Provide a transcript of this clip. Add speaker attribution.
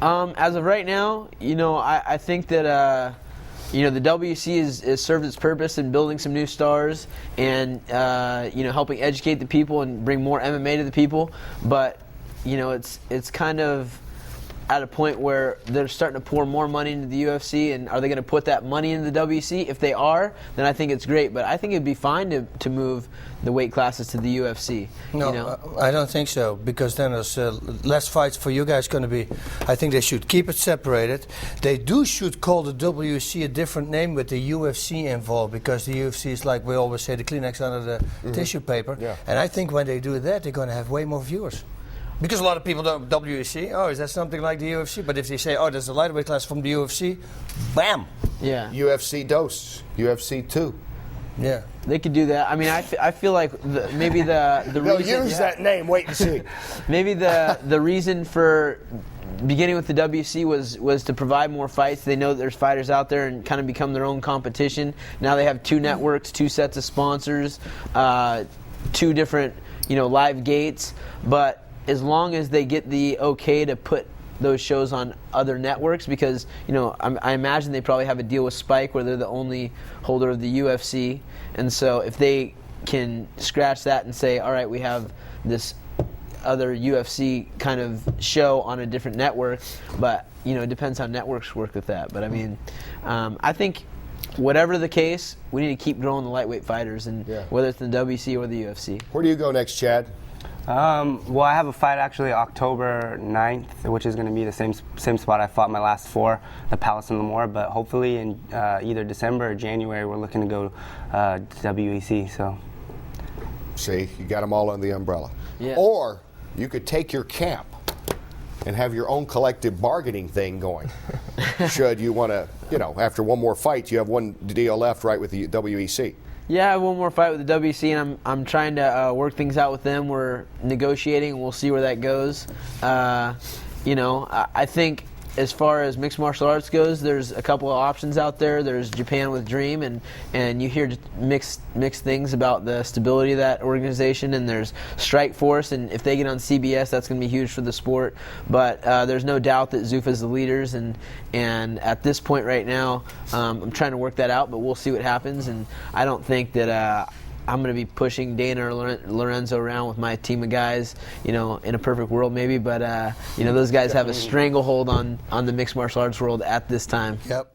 Speaker 1: As of right now, I think that the WEC has served its purpose in building some new stars and helping educate the people and bring more MMA to the people. But it's kind of at a point where they're starting to pour more money into the UFC, and are they going to put that money into the WEC? If they are, then I think it's great. But I think it'd be fine to move the weight classes to the UFC.
Speaker 2: No, I don't think so, because then there's less fights for you guys going to be. I think they should keep it separated. They should call the WEC a different name with the UFC involved, because the UFC is, like we always say, the Kleenex under the tissue paper.
Speaker 3: Yeah.
Speaker 2: And I think when they do that, they're going to have way more viewers. Because a lot of people don't WEC, is that something like the UFC? But if they say, there's a lightweight class from the UFC, bam!
Speaker 1: Yeah.
Speaker 3: UFC Dos, UFC 2.
Speaker 2: Yeah.
Speaker 1: They could do that. I mean, I feel like maybe the
Speaker 3: They'll
Speaker 1: reason...
Speaker 3: use that name, wait and see.
Speaker 1: Maybe the reason for beginning with the WC was to provide more fights. They know that there's fighters out there and kind of become their own competition. Now they have 2 networks, 2 sets of sponsors, 2 different, live gates. But as long as they get the okay to put those shows on other networks, because I imagine they probably have a deal with Spike where they're the only holder of the UFC, and so if they can scratch that and say, all right, we have this other UFC kind of show on a different network, but it depends how networks work with that. But I mean, I think whatever the case, we need to keep growing the lightweight fighters, and whether it's the WC or the UFC.
Speaker 3: Where do you go next, Chad?
Speaker 4: Well, I have a fight actually October 9th, which is going to be the same spot I fought my last 4, the Palace and Lemoore. But hopefully in either December or January, we're looking to go to WEC. So,
Speaker 3: see, you got them all under the umbrella.
Speaker 1: Yeah.
Speaker 3: Or you could take your camp and have your own collective bargaining thing going. Should you want to, after one more fight, you have one deal left, right, with the WEC.
Speaker 1: Yeah, I have one more fight with the WC, and I'm trying to work things out with them. We're negotiating, and we'll see where that goes. I think as far as mixed martial arts goes, there's a couple of options out there. There's Japan with Dream, and you hear mixed things about the stability of that organization. And there's Strike Force, and if they get on CBS, that's going to be huge for the sport. But there's no doubt that Zuffa's the leaders, and at this point right now, I'm trying to work that out, but we'll see what happens. And I don't think that I'm going to be pushing Dana or Lorenzo around with my team of guys, in a perfect world maybe, but those guys have a stranglehold on the mixed martial arts world at this time.
Speaker 2: Yep.